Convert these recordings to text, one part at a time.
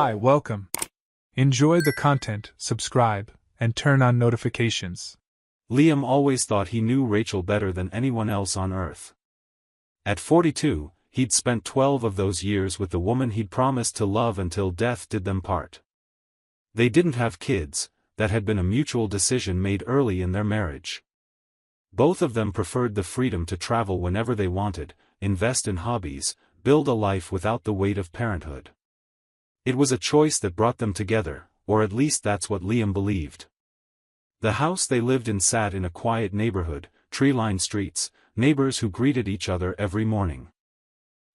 Hi, welcome. Enjoy the content, subscribe, and turn on notifications. Liam always thought he knew Rachel better than anyone else on Earth. At 42, he'd spent 12 of those years with the woman he'd promised to love until death did them part. They didn't have kids, that had been a mutual decision made early in their marriage. Both of them preferred the freedom to travel whenever they wanted, invest in hobbies, build a life without the weight of parenthood. It was a choice that brought them together, or at least that's what Liam believed. The house they lived in sat in a quiet neighborhood, tree-lined streets, neighbors who greeted each other every morning.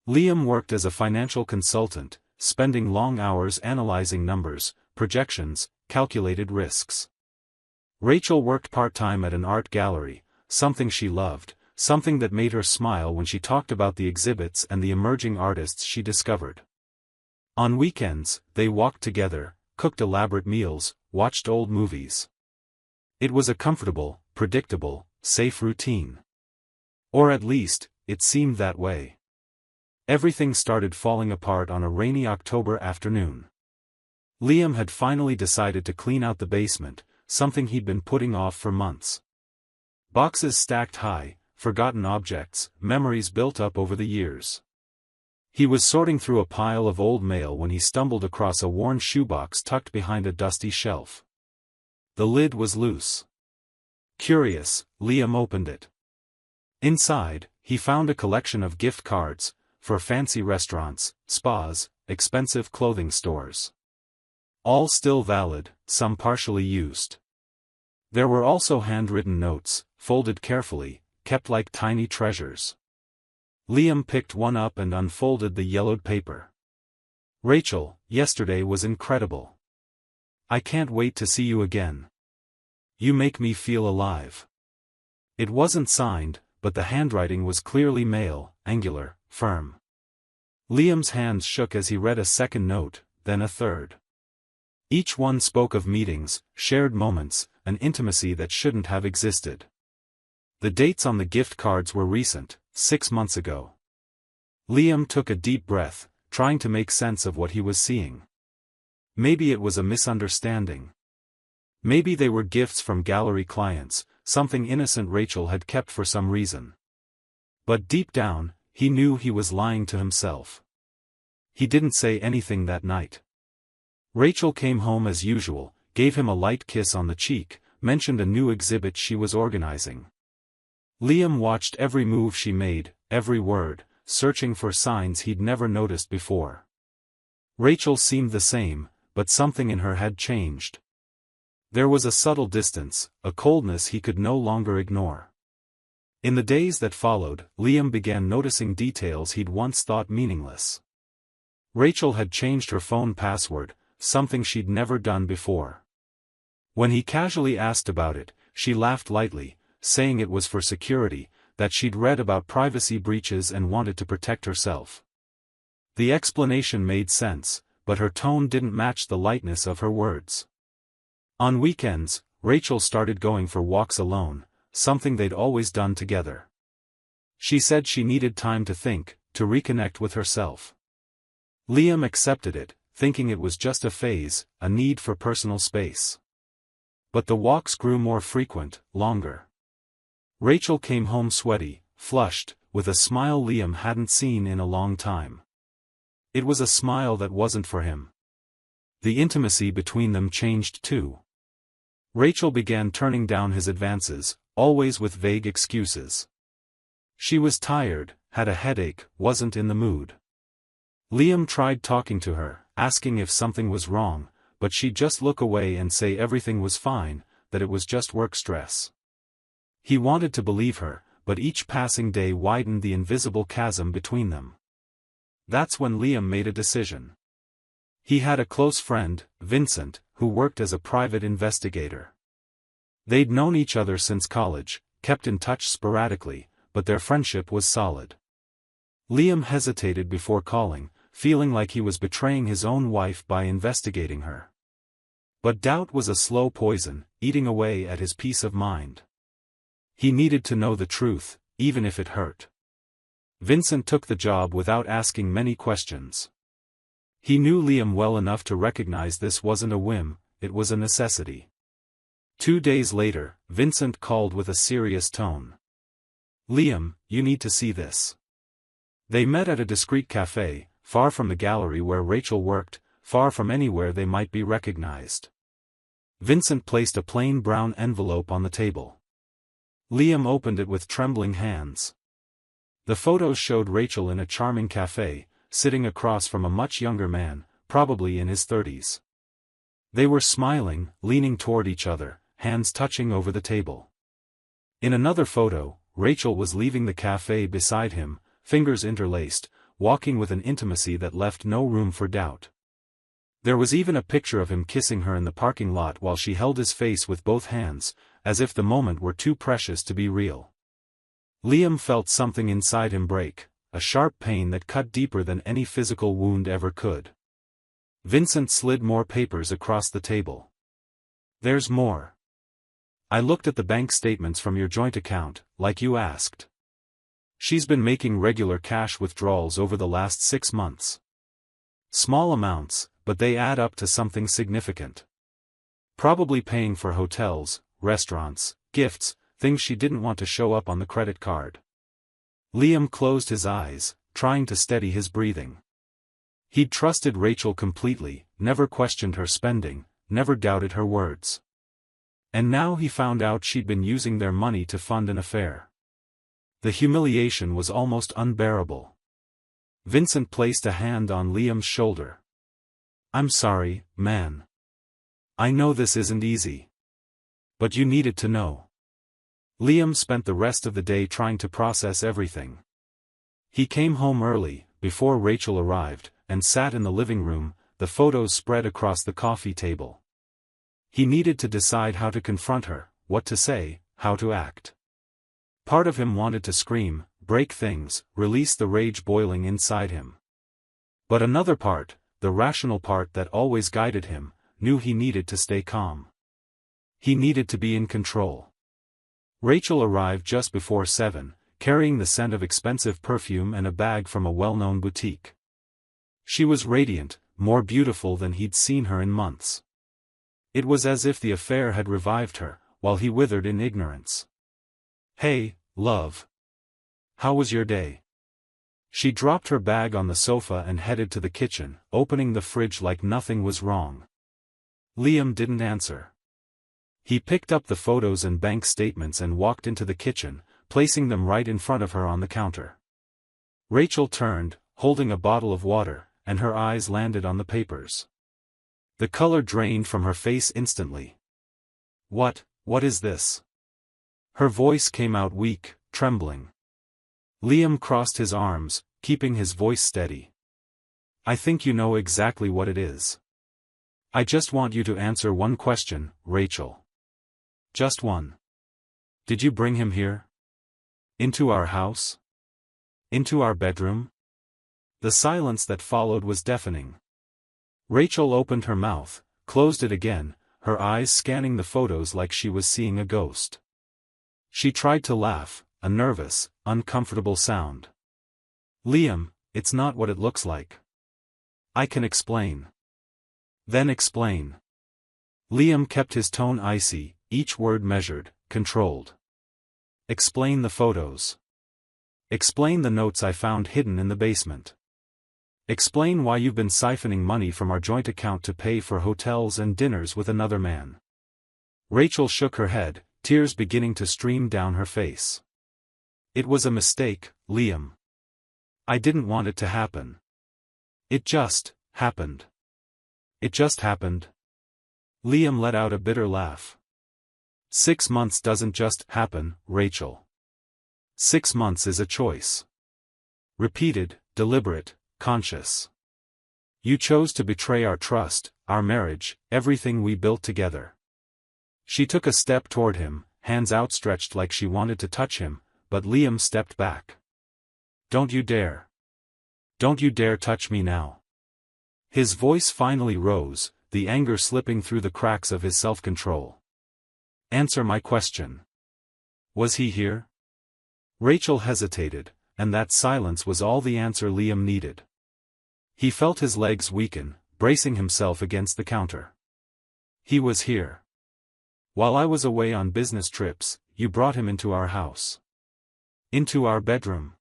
Liam worked as a financial consultant, spending long hours analyzing numbers, projections, calculated risks. Rachel worked part-time at an art gallery, something she loved, something that made her smile when she talked about the exhibits and the emerging artists she discovered. On weekends, they walked together, cooked elaborate meals, watched old movies. It was a comfortable, predictable, safe routine. Or at least, it seemed that way. Everything started falling apart on a rainy October afternoon. Liam had finally decided to clean out the basement, something he'd been putting off for months. Boxes stacked high, forgotten objects, memories built up over the years. He was sorting through a pile of old mail when he stumbled across a worn shoebox tucked behind a dusty shelf. The lid was loose. Curious, Liam opened it. Inside, he found a collection of gift cards, for fancy restaurants, spas, expensive clothing stores. All still valid, some partially used. There were also handwritten notes, folded carefully, kept like tiny treasures. Liam picked one up and unfolded the yellowed paper. Rachel, yesterday was incredible. I can't wait to see you again. You make me feel alive. It wasn't signed, but the handwriting was clearly male, angular, firm. Liam's hands shook as he read a second note, then a third. Each one spoke of meetings, shared moments, an intimacy that shouldn't have existed. The dates on the gift cards were recent, 6 months ago. Liam took a deep breath, trying to make sense of what he was seeing. Maybe it was a misunderstanding. Maybe they were gifts from gallery clients, something innocent Rachel had kept for some reason. But deep down, he knew he was lying to himself. He didn't say anything that night. Rachel came home as usual, gave him a light kiss on the cheek, mentioned a new exhibit she was organizing. Liam watched every move she made, every word, searching for signs he'd never noticed before. Rachel seemed the same, but something in her had changed. There was a subtle distance, a coldness he could no longer ignore. In the days that followed, Liam began noticing details he'd once thought meaningless. Rachel had changed her phone password, something she'd never done before. When he casually asked about it, she laughed lightly, saying it was for security, that she'd read about privacy breaches and wanted to protect herself. The explanation made sense, but her tone didn't match the lightness of her words. On weekends, Rachel started going for walks alone, something they'd always done together. She said she needed time to think, to reconnect with herself. Liam accepted it, thinking it was just a phase, a need for personal space. But the walks grew more frequent, longer. Rachel came home sweaty, flushed, with a smile Liam hadn't seen in a long time. It was a smile that wasn't for him. The intimacy between them changed too. Rachel began turning down his advances, always with vague excuses. She was tired, had a headache, wasn't in the mood. Liam tried talking to her, asking if something was wrong, but she'd just look away and say everything was fine, that it was just work stress. He wanted to believe her, but each passing day widened the invisible chasm between them. That's when Liam made a decision. He had a close friend, Vincent, who worked as a private investigator. They'd known each other since college, kept in touch sporadically, but their friendship was solid. Liam hesitated before calling, feeling like he was betraying his own wife by investigating her. But doubt was a slow poison, eating away at his peace of mind. He needed to know the truth, even if it hurt. Vincent took the job without asking many questions. He knew Liam well enough to recognize this wasn't a whim, it was a necessity. 2 days later, Vincent called with a serious tone. "Liam, you need to see this." They met at a discreet cafe, far from the gallery where Rachel worked, far from anywhere they might be recognized. Vincent placed a plain brown envelope on the table. Liam opened it with trembling hands. The photos showed Rachel in a charming cafe, sitting across from a much younger man, probably in his 30s. They were smiling, leaning toward each other, hands touching over the table. In another photo, Rachel was leaving the cafe beside him, fingers interlaced, walking with an intimacy that left no room for doubt. There was even a picture of him kissing her in the parking lot while she held his face with both hands, as if the moment were too precious to be real. Liam felt something inside him break, a sharp pain that cut deeper than any physical wound ever could. Vincent slid more papers across the table. "There's more. I looked at the bank statements from your joint account, like you asked. She's been making regular cash withdrawals over the last 6 months. Small amounts, but they add up to something significant. Probably paying for hotels, restaurants, gifts, things she didn't want to show up on the credit card." Liam closed his eyes, trying to steady his breathing. He'd trusted Rachel completely, never questioned her spending, never doubted her words. And now he found out she'd been using their money to fund an affair. The humiliation was almost unbearable. Vincent placed a hand on Liam's shoulder. "I'm sorry, man. I know this isn't easy. But you needed to know." Liam spent the rest of the day trying to process everything. He came home early, before Rachel arrived, and sat in the living room, the photos spread across the coffee table. He needed to decide how to confront her, what to say, how to act. Part of him wanted to scream, break things, release the rage boiling inside him. But another part, the rational part that always guided him, knew he needed to stay calm. He needed to be in control. Rachel arrived just before 7, carrying the scent of expensive perfume and a bag from a well-known boutique. She was radiant, more beautiful than he'd seen her in months. It was as if the affair had revived her, while he withered in ignorance. "Hey, love. How was your day?" She dropped her bag on the sofa and headed to the kitchen, opening the fridge like nothing was wrong. Liam didn't answer. He picked up the photos and bank statements and walked into the kitchen, placing them right in front of her on the counter. Rachel turned, holding a bottle of water, and her eyes landed on the papers. The color drained from her face instantly. What is this?" Her voice came out weak, trembling. Liam crossed his arms, keeping his voice steady. "I think you know exactly what it is. I just want you to answer one question, Rachel. Just one. Did you bring him here? Into our house? Into our bedroom?" The silence that followed was deafening. Rachel opened her mouth, closed it again, her eyes scanning the photos like she was seeing a ghost. She tried to laugh, a nervous, uncomfortable sound. "Liam, it's not what it looks like. I can explain." "Then explain." Liam kept his tone icy, each word measured, controlled. "Explain the photos. Explain the notes I found hidden in the basement. Explain why you've been siphoning money from our joint account to pay for hotels and dinners with another man." Rachel shook her head, tears beginning to stream down her face. "It was a mistake, Liam. I didn't want it to happen. It just happened. It just happened." Liam let out a bitter laugh. 6 months doesn't just happen, Rachel. 6 months is a choice. Repeated, deliberate, conscious. You chose to betray our trust, our marriage, everything we built together. She took a step toward him, hands outstretched like she wanted to touch him, but Liam stepped back. "Don't you dare. Don't you dare touch me now." His voice finally rose, the anger slipping through the cracks of his self-control. "Answer my question. Was he here?" Rachel hesitated, and that silence was all the answer Liam needed. He felt his legs weaken, bracing himself against the counter. He was here. While I was away on business trips, you brought him into our house. Into our bedroom.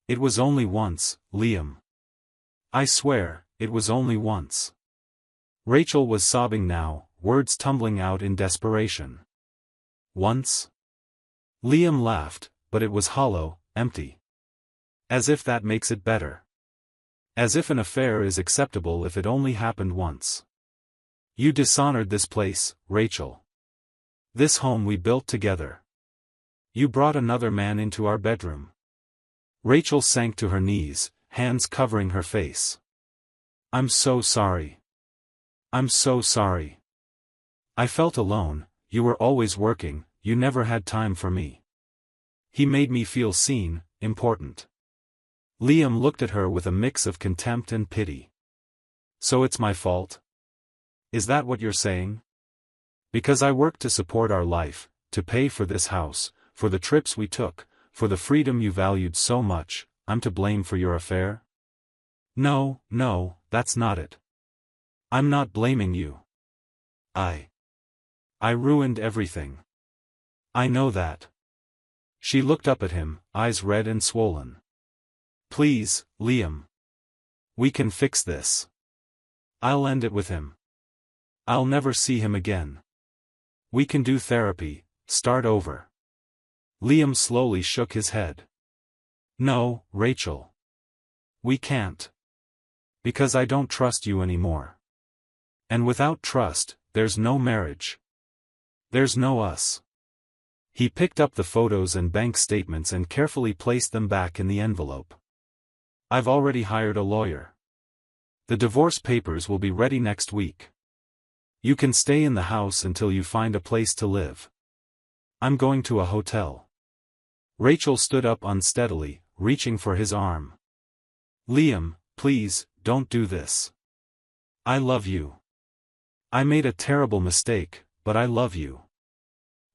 It was only once, Liam. I swear, it was only once. Rachel was sobbing now, words tumbling out in desperation. Once? Liam laughed, but it was hollow, empty. As if that makes it better. As if an affair is acceptable if it only happened once. You dishonored this place, Rachel. This home we built together. You brought another man into our bedroom. Rachel sank to her knees, hands covering her face. I'm so sorry. I'm so sorry. I felt alone, you were always working, you never had time for me. He made me feel seen, important. Liam looked at her with a mix of contempt and pity. So it's my fault? Is that what you're saying? Because I worked to support our life, to pay for this house, for the trips we took, for the freedom you valued so much, I'm to blame for your affair? No, that's not it. I'm not blaming you. I ruined everything. I know that. She looked up at him, eyes red and swollen. Please, Liam. We can fix this. I'll end it with him. I'll never see him again. We can do therapy, start over. Liam slowly shook his head. No, Rachel. We can't. Because I don't trust you anymore. And without trust, there's no marriage. There's no us. He picked up the photos and bank statements and carefully placed them back in the envelope. I've already hired a lawyer. The divorce papers will be ready next week. You can stay in the house until you find a place to live. I'm going to a hotel. Rachel stood up unsteadily, reaching for his arm. Liam, please, don't do this. I love you. I made a terrible mistake, but I love you.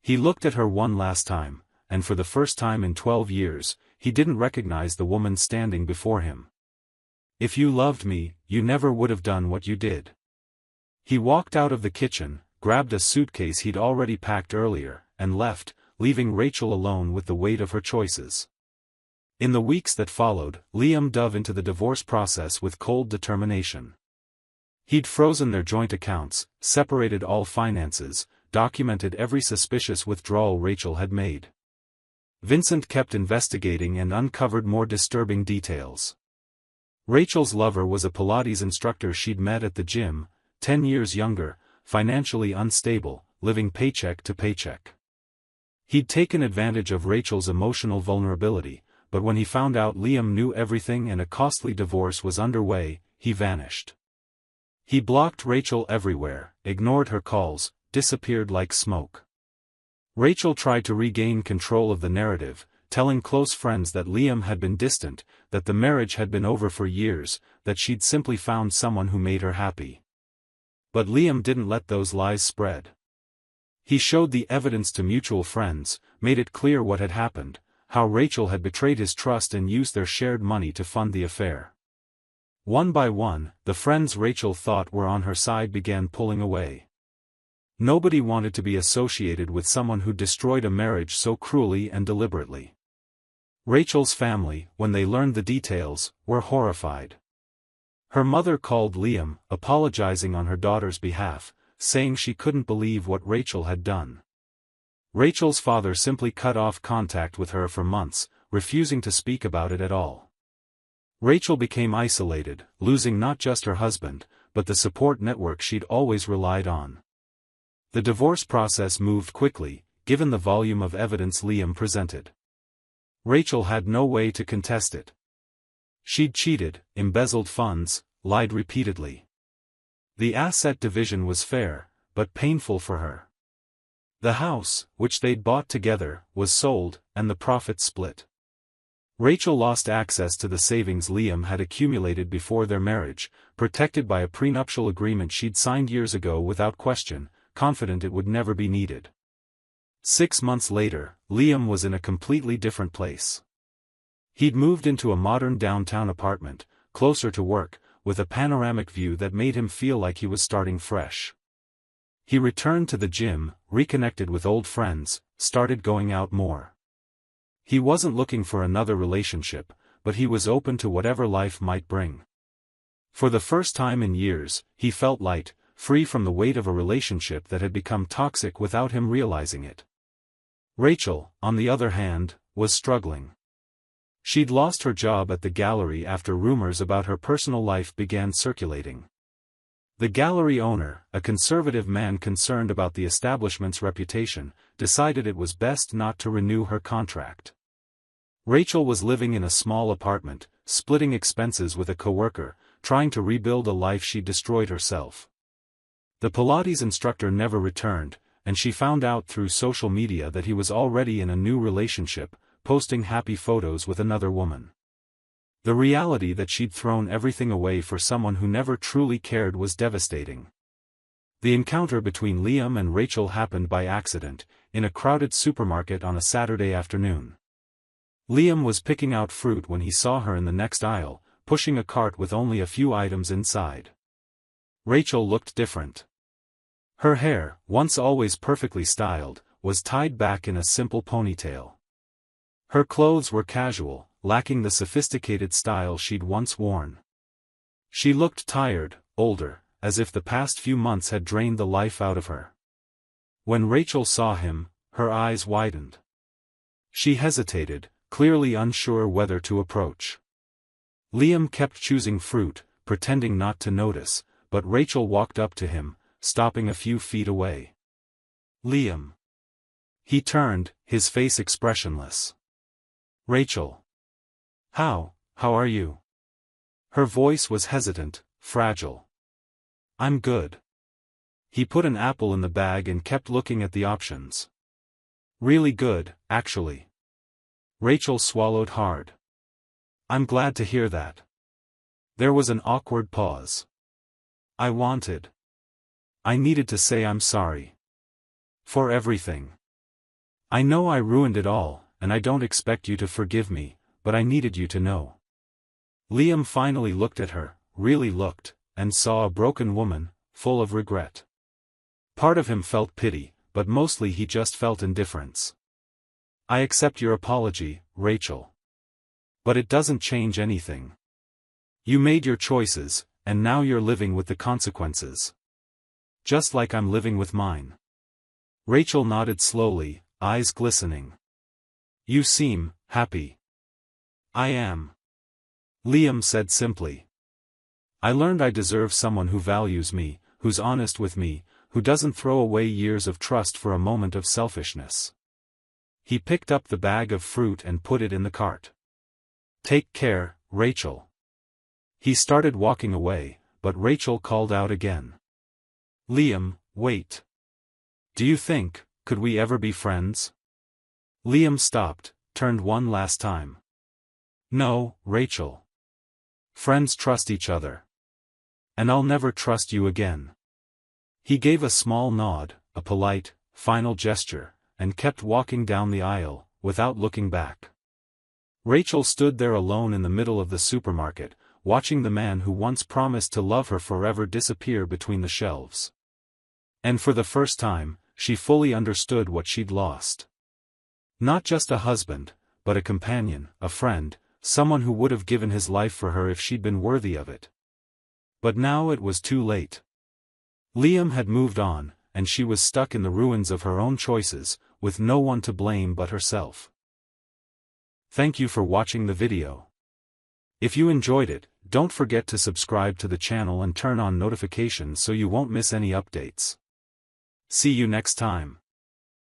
He looked at her one last time, and for the first time in 12 years, he didn't recognize the woman standing before him. If you loved me, you never would have done what you did. He walked out of the kitchen, grabbed a suitcase he'd already packed earlier, and left, leaving Rachel alone with the weight of her choices. In the weeks that followed, Liam dove into the divorce process with cold determination. He'd frozen their joint accounts, separated all finances, documented every suspicious withdrawal Rachel had made. Vincent kept investigating and uncovered more disturbing details. Rachel's lover was a Pilates instructor she'd met at the gym, 10 years younger, financially unstable, living paycheck to paycheck. He'd taken advantage of Rachel's emotional vulnerability, but when he found out Liam knew everything and a costly divorce was underway, he vanished. He blocked Rachel everywhere, ignored her calls, disappeared like smoke. Rachel tried to regain control of the narrative, telling close friends that Liam had been distant, that the marriage had been over for years, that she'd simply found someone who made her happy. But Liam didn't let those lies spread. He showed the evidence to mutual friends, made it clear what had happened, how Rachel had betrayed his trust and used their shared money to fund the affair. One by one, the friends Rachel thought were on her side began pulling away. Nobody wanted to be associated with someone who destroyed a marriage so cruelly and deliberately. Rachel's family, when they learned the details, were horrified. Her mother called Liam, apologizing on her daughter's behalf, saying she couldn't believe what Rachel had done. Rachel's father simply cut off contact with her for months, refusing to speak about it at all. Rachel became isolated, losing not just her husband, but the support network she'd always relied on. The divorce process moved quickly, given the volume of evidence Liam presented. Rachel had no way to contest it. She'd cheated, embezzled funds, lied repeatedly. The asset division was fair, but painful for her. The house, which they'd bought together, was sold, and the profits split. Rachel lost access to the savings Liam had accumulated before their marriage, protected by a prenuptial agreement she'd signed years ago without question, confident it would never be needed. 6 months later, Liam was in a completely different place. He'd moved into a modern downtown apartment, closer to work, with a panoramic view that made him feel like he was starting fresh. He returned to the gym, reconnected with old friends, started going out more. He wasn't looking for another relationship, but he was open to whatever life might bring. For the first time in years, he felt light, free from the weight of a relationship that had become toxic without him realizing it. Rachel, on the other hand, was struggling. She'd lost her job at the gallery after rumors about her personal life began circulating. The gallery owner, a conservative man concerned about the establishment's reputation, decided it was best not to renew her contract. Rachel was living in a small apartment, splitting expenses with a coworker, trying to rebuild a life she'd destroyed herself. The Pilates instructor never returned, and she found out through social media that he was already in a new relationship, posting happy photos with another woman. The reality that she'd thrown everything away for someone who never truly cared was devastating. The encounter between Liam and Rachel happened by accident, in a crowded supermarket on a Saturday afternoon. Liam was picking out fruit when he saw her in the next aisle, pushing a cart with only a few items inside. Rachel looked different. Her hair, once always perfectly styled, was tied back in a simple ponytail. Her clothes were casual, lacking the sophisticated style she'd once worn. She looked tired, older, as if the past few months had drained the life out of her. When Rachel saw him, her eyes widened. She hesitated, clearly unsure whether to approach. Liam kept choosing fruit, pretending not to notice, but Rachel walked up to him, stopping a few feet away. Liam. He turned, his face expressionless. Rachel. How are you? Her voice was hesitant, fragile. I'm good. He put an apple in the bag and kept looking at the options. Really good, actually. Rachel swallowed hard. I'm glad to hear that. There was an awkward pause. I needed to say I'm sorry. For everything. I know I ruined it all, and I don't expect you to forgive me, but I needed you to know. Liam finally looked at her, really looked, and saw a broken woman, full of regret. Part of him felt pity, but mostly he just felt indifference. I accept your apology, Rachel. But it doesn't change anything. You made your choices, and now you're living with the consequences. Just like I'm living with mine. Rachel nodded slowly, eyes glistening. You seem happy. I am. Liam said simply. I learned I deserve someone who values me, who's honest with me, who doesn't throw away years of trust for a moment of selfishness. He picked up the bag of fruit and put it in the cart. Take care, Rachel. He started walking away, but Rachel called out again. Liam, wait. Do you think, could we ever be friends? Liam stopped, turned one last time. No, Rachel. Friends trust each other. And I'll never trust you again. He gave a small nod, a polite, final gesture, and kept walking down the aisle, without looking back. Rachel stood there alone in the middle of the supermarket, watching the man who once promised to love her forever disappear between the shelves. And for the first time, she fully understood what she'd lost. Not just a husband, but a companion, a friend, someone who would have given his life for her if she'd been worthy of it. But now it was too late. Liam had moved on, and she was stuck in the ruins of her own choices, with no one to blame but herself. Thank you for watching the video. If you enjoyed it, don't forget to subscribe to the channel and turn on notifications so you won't miss any updates. See you next time.